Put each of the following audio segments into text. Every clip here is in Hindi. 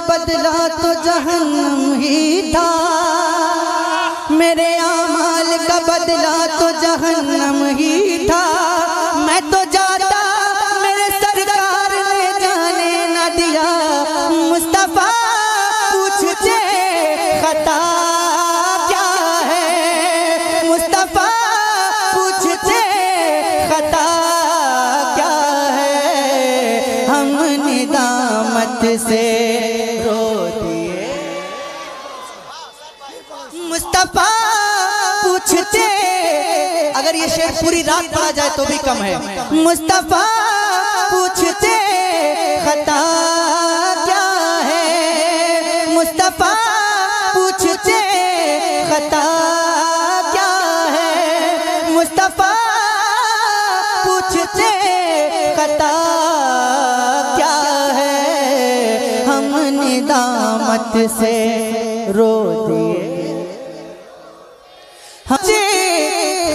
बदला तो जहन्नम ही था, मेरे आमाल का बदला तो जहन्नम ही था। मैं तो जाता मेरे सरकार ने जाने न दिया, मुस्तफा पूछते खता क्या है, मुस्तफा पूछते खता क्या है। हम निदामत से रो दिए, मुस्तफा पूछते, अगर ये शेर पूरी रात पढ़ा जाए तो भी कम है। मुस्तफा पूछते खता क्या है, मुस्तफा पूछते खता क्या है, मुस्तफा पूछते खता क्या है। हम निदामत से रो दिए,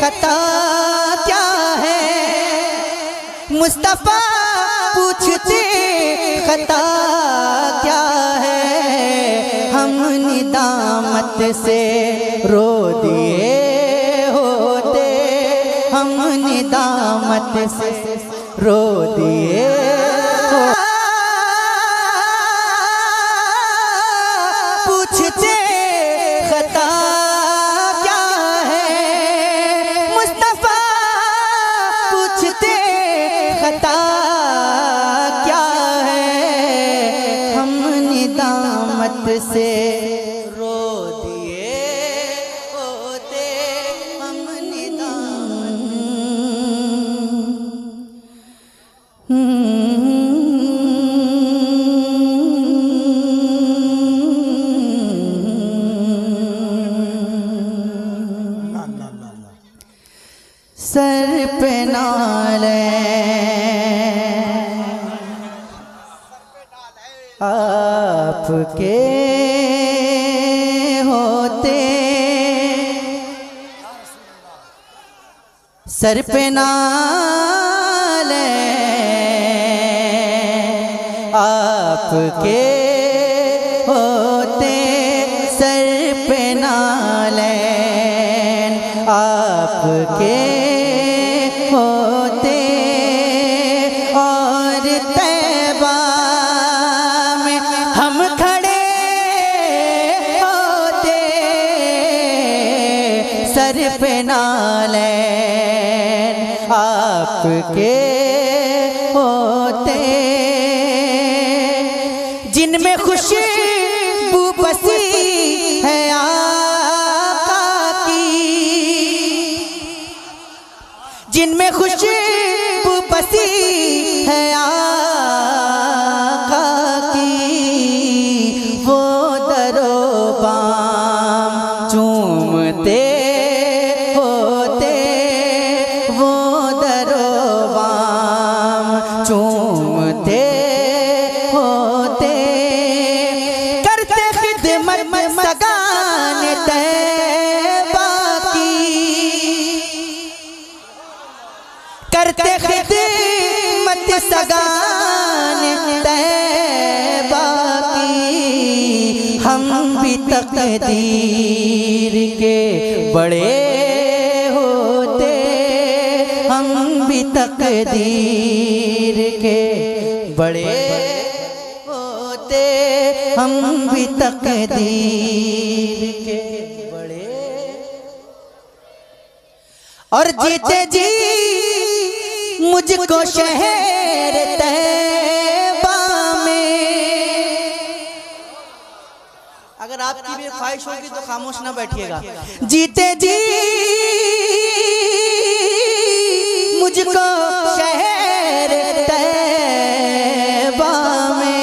खता क्या है, मुस्तफा पूछते खता क्या है। हम निदामत से रो दिए होते, हम निदामत से रो दिए पूछते खता क्या है, मुस्तफा पूछते खता क्या है। हम निदामत से रो दिए होते, हम सर पे नाले आपके होते, सर पे नाले आपके होते, सर पे नाले आपके होते। और तैबा में हम खड़े होते, सर पे नालैन आपके होते, जिनमें खुशबू बसी है आका की, जिनमें खुशबू बसी है आका की। वो दरो बाम चूमते होते, वो दरो बाम चूमते होते, करते खिदमत सगाने तैबा की, करते खिदमत सगाने तैबा की। हम भी तकदीर के बड़े होते, हम भी तकदीर के बड़े होते, हम भी तकदीर के बड़े। और जीते जी मुझको शहर तैबा में, अगर आपकी भी ख्वाहिश होगी तो खामोश ना बैठिएगा। जीते जी मुझको शहर तैबा में,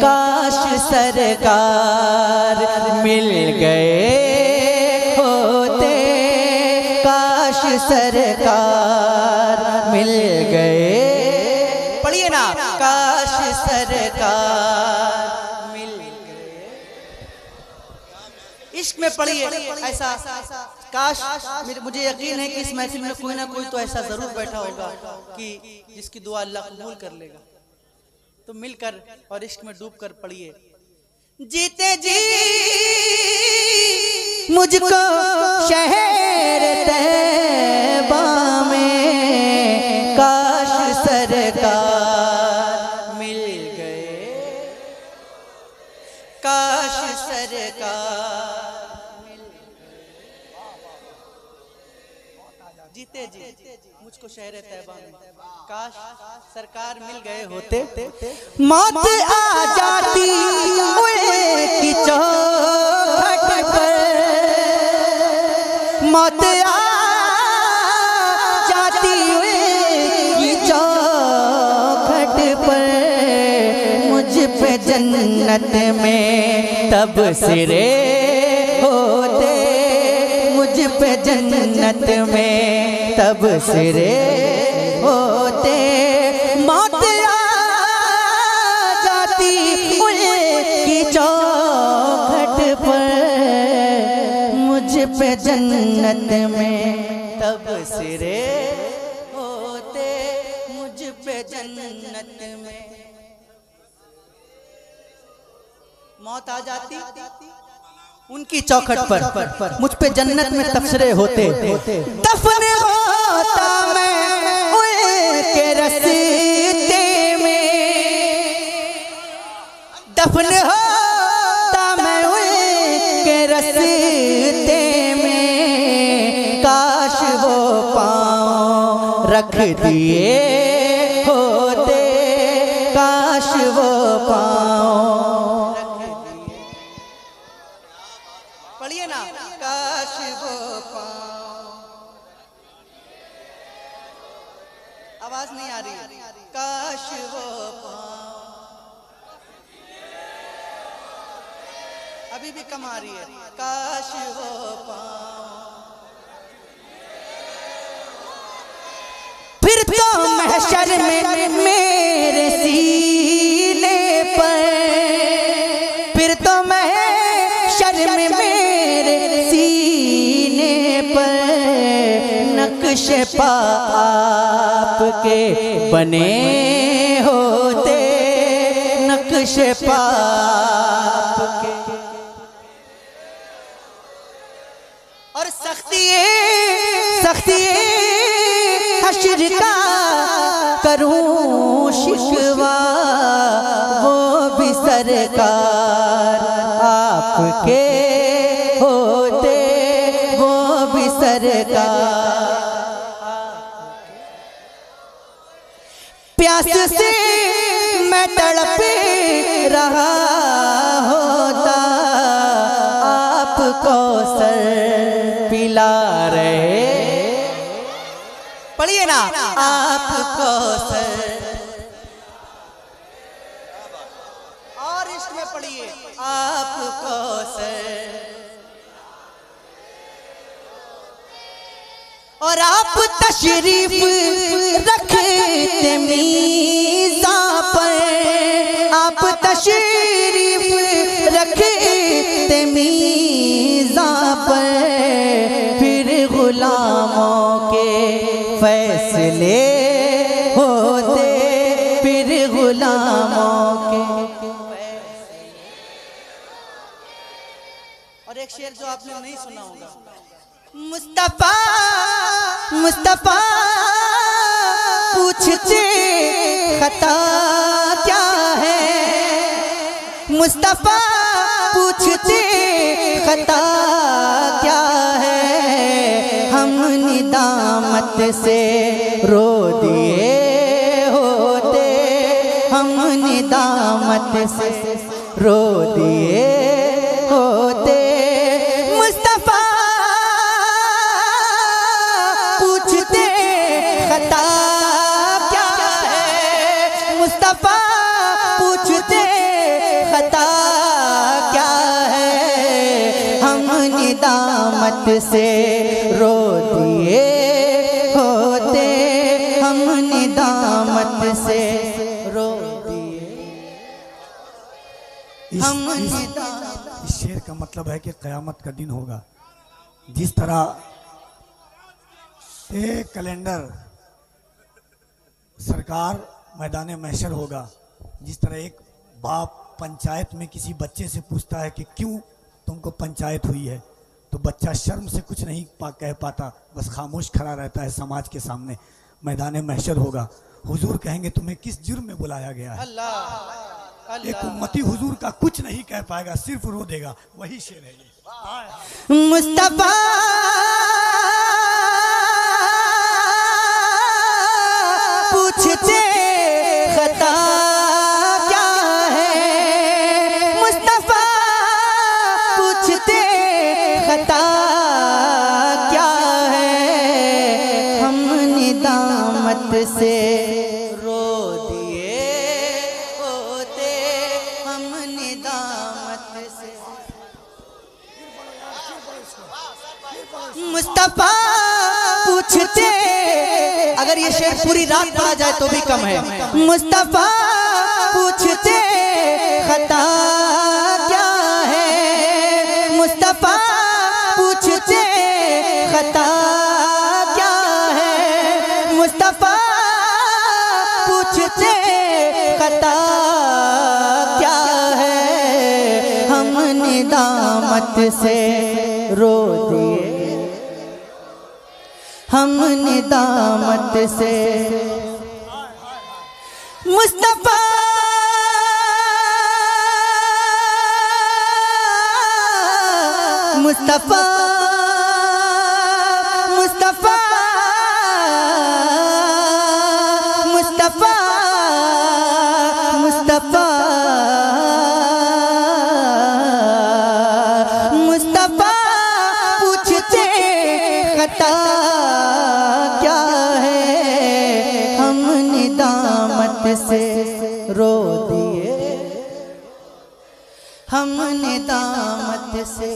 काश सरकार मिल गए होते, काश सरकार मिल गए। पढ़िए ना, काश सरकार मिल गए। इश्क में पढ़िए ऐसा, काश। मुझे यकीन है कि इस महफिल में कोई ना कोई तो ऐसा जरूर बैठा होगा कि जिसकी दुआ अल्लाह कबूल कर लेगा। तो मिलकर और इश्क में डूब कर पढ़िए। जीते जी मुझको शहर तैबा में काश सरकार मिल गए, काश सरकार मिल गए। जीते जी मुझको शहर तैबा में काश सरकार मिल गए होते। मौत आ जाती की चौखट पर, मौत आ जाती की चौखट पर, मुझ पे जन्नत में तब सिरे होते, मुझ पे जन्नत में तब सिरे होते। मौत आ जाती उनकी चौखट पर, मुझ पे जन्नत में तब सिरे होते, मुझ पे जन्नत में। मौत आ जाती उनकी चौखट पर, मुझ पे जन्नत में तबसरे होते। दफन होता मैं उनके रस्ते में, दफन होता मैं उनके रस्ते में, काश वो पाँव रख दिए होते, काश वो पाँव। पढ़िए ना, काश वो पाँव। आवाज नहीं आ रही, काश वो पाँव। अभी भी कम आ रही है, काश वो पाँव। फिर तो महशर में मेरे सीने पर, फिर तो महशर में मेरे सीने पर, नक्श पा आपके बने होते, नक्श पा आपके। और सख्ती हश्र का करूं शिकवा, वो भी सरकार आपके होते, वो भी सरकार। प्यास से मैं तड़प रहा होता, आपको सर पिला रहे। पढ़िए ना, आपको सर। और इसमें पढ़िए, आपको सर। और आप तशरीफ रखते मीज़ा पर, आप तशरीफ रखते मीज़ा पर, फिर गुलामों के फैसले होते, फिर गुलामों के। और एक शेर जो आपने नहीं सुना होगा, मुस्तफा मुस्तफा पूछते खता क्या है, मुस्तफा पूछते खता क्या है, हम निदामत से रो दिए होते, हम निदामत से रो दिए होते। मुस्तफा पूछते खता क्या है, मुस्तफा पूछते खता क्या है, हम निदामत से रो दिए होते, हम निदामत से रो दिए। इस शेर का मतलब है कि क़यामत का दिन होगा। जिस तरह एक कैलेंडर सरकार मैदान महशर होगा, जिस तरह एक बाप पंचायत में किसी बच्चे से पूछता है कि क्यों तुमको पंचायत हुई है, तो बच्चा शर्म से कुछ नहीं कह पाता, बस खामोश खड़ा रहता है समाज के सामने। मैदान महशर होगा, हुजूर कहेंगे तुम्हें किस जुर्म में बुलाया गया है। अल्लाह एक उम्मती हुजूर का कुछ नहीं कह पाएगा, सिर्फ रो देगा। वही शेर है ये। मुस्तफा पूछते खता क्या है, मुस्तफा पूछते खता क्या है, हमने दामत से रो दिए होते, हमने दामत से। मुस्तफा पूछते, अगर ये शेर पूरी रात पढ़ा जाए तो भी कम है। मुस्तफा पूछते खता क्या है, मुस्तफा पूछते खता क्या है, मुस्तफा पूछते खता क्या है, हमने दामत से रो दिए, हमने दामत से। मुस्तफा मुस्तफा मुस्तफा मुस्तफा मुस्तफा मुस्तफा पूछते खता क्या है, हमने दामत से रो दिए, हमने दामत से,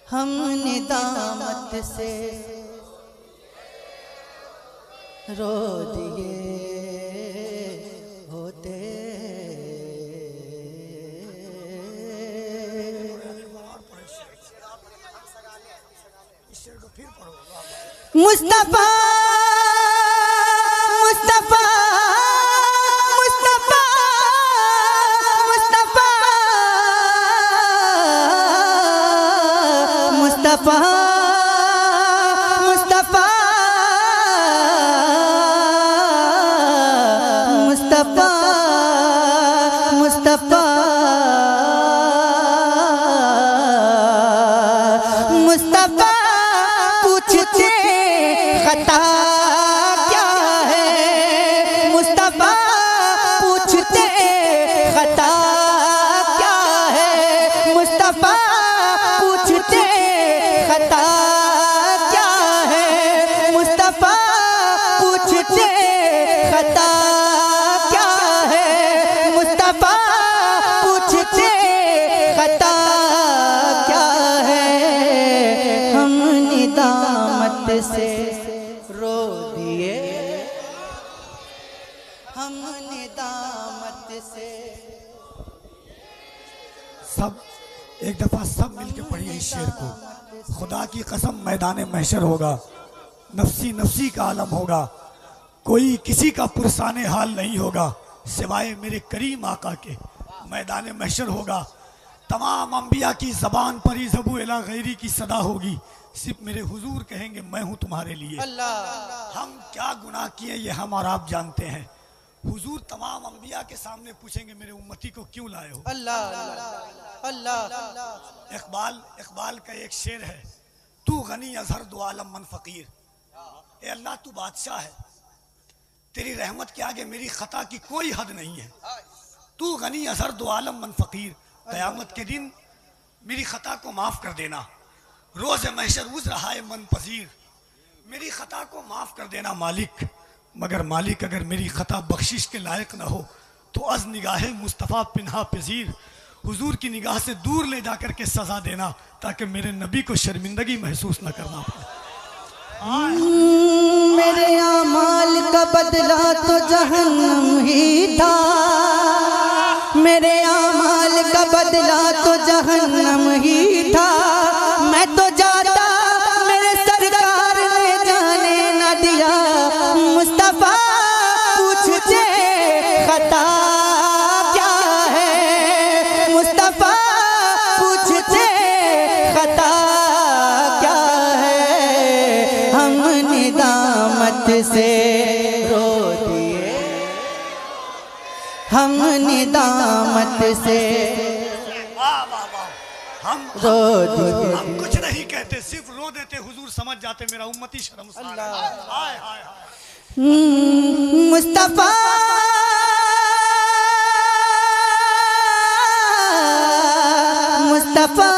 हमने दामत से रो दिए होते। मुस्तफा मुस्तफा मुस्तफा मुस्तफा मुस्तफा मुस्तफा मुस्तफा मुस्तफा मुस्तफा पूछते खता क्या है, मुस्तफा पूछते खता क्या है, मुस्तफा पूछते खता क्या है, मुस्तफा पूछते खता क्या है, मुस्तफा पूछते खता क्या है, हमने दामत से रो दिए, हमने दामत से। सब एक दफा सब मिलके पढ़िए इस शेर को। खुदा की कसम मैदान महशर होगा, नफसी नफसी का आलम होगा, कोई किसी का पुरसाने हाल नहीं होगा सिवाय मेरे करीम आका के। मैदान महशर होगा, तमाम अंबिया की ज़बान पर ही ज़बू इला गैरी की सदा होगी, सिर्फ मेरे हुजूर कहेंगे मैं हूँ तुम्हारे लिए। हम क्या गुनाह किए ये हम और आप जानते हैं। हुजूर तमाम अंबिया के सामने पूछेंगे मेरे उम्मती को क्यों लाए हो। अल्लाह अल्लाह। इकबाल का एक शेर है, तू गनी अजहर दो आलम मन फकीर। ए अल्लाह तू बादशाह है, तेरी रहमत के आगे मेरी खता की कोई हद नहीं है। तू गनी अजहर दो आलम मन फकीर, क़यामत के दिन मेरी खता को माफ कर देना। रोज़ महशर उज़ रहा है मन पजीर, मेरी खता को माफ कर देना मालिक। मगर मालिक अगर मेरी खता बख्शिश के लायक न हो तो अज निगाह मुस्तफ़ा पिन्हा पजीर, हुजूर की निगाह से दूर ले जाकर के सजा देना ताकि मेरे नबी को शर्मिंदगी महसूस न करना पड़े। मेरे आमाल का बदला तो जहन्नम ही था, मेरे आमाल का बदला तो जहन्नम ही था। मैं तो जाता मेरे सरकार ने जाने न दिया, मुस्तफा पूछ हम निदामत से वाह वाह वाह। हम कुछ नहीं कहते, सिर्फ रो देते, हुजूर समझ जाते मेरा उम्मती शर्मसार है। हाय हाय हाय। मुस्तफा मुस्तफा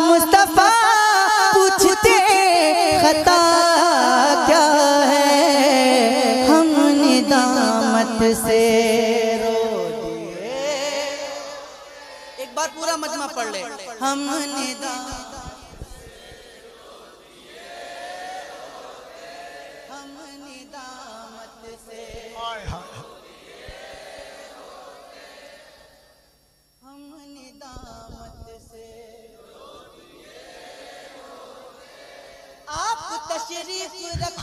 मुस्तफा पूछते खता क्या है, हम निदामत से रो दिए। एक बार पूरा मजमा पढ़ ले। हम निदामत से हाय हाय। हम निदामत से आप तशरीफ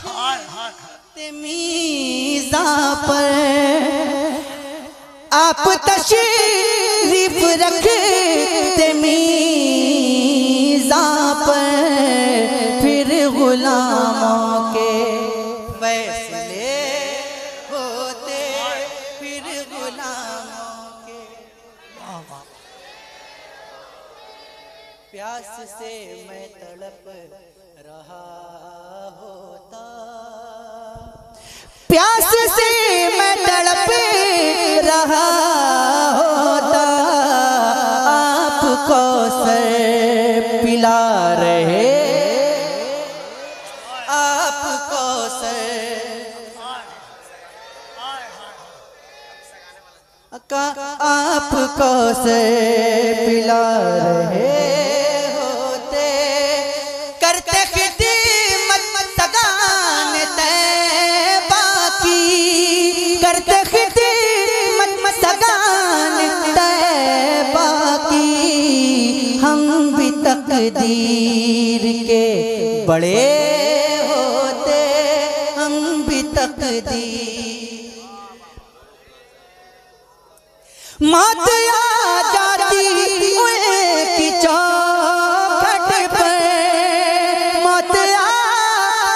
हाय हाय। रखते मीज़ा पर, आप तशरीफ रखते मीज़ा पर, फिर गुलामों के फैसले होते, फिर गुलामों के। प्यास से मैं तड़प रहा होता, प्यास से मैं तड़प रहा होता, आप कौसर पिला रहे, आप कौसर आप कौसर पिला रहे होते, करते खिदमत सगान तैबा की, करते खिदमत सगान तैबा की। हम भी तकदीर के बड़े होते, हम भी तकदीर। मौत आ जाती उनकी चौखट पर, मौत आ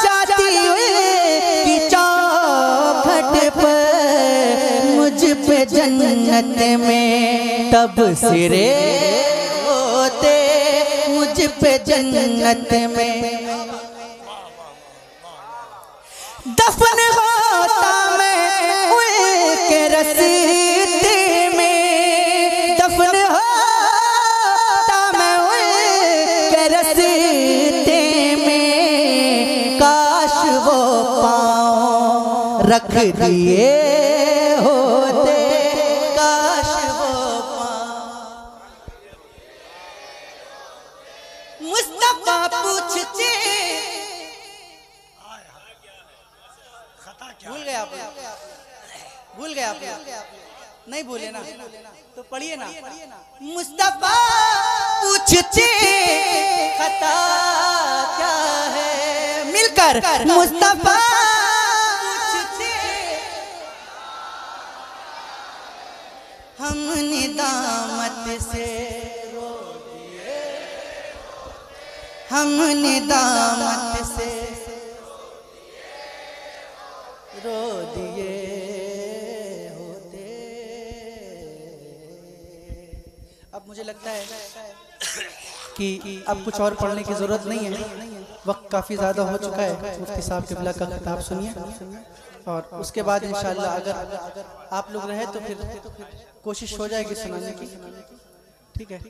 जाती उनकी चौखट पर, मुझ पे जन्नत में तब सिरे होते, मुझ पे जन्नत में दफन होता मैं उनके रस्ते में, दफन होता मैं उनके रस्ते में, काश वो पाँव रख दिए होते, काश वो पाँव। मुस्तफा पूछते खता क्या भूल गए आप, भूल गए आप, नहीं भूले ना तो पढ़िए ना। मुस्तफा पूछते खता क्या है, मिलकर मुस्तफा पूछते, हम निदामत से रो दिए, हम निदामत से रो दिए होते। अब मुझे लगता है कि अब कुछ और पढ़ने की जरूरत नहीं है, वक्त काफ़ी ज़्यादा हो चुका है। मुफ्ती साहब क़िबला का खिताब सुनिए और उसके बाद इंशाअल्लाह अगर आप लोग रहे तो फिर कोशिश हो जाएगी सुनाने की। ठीक है।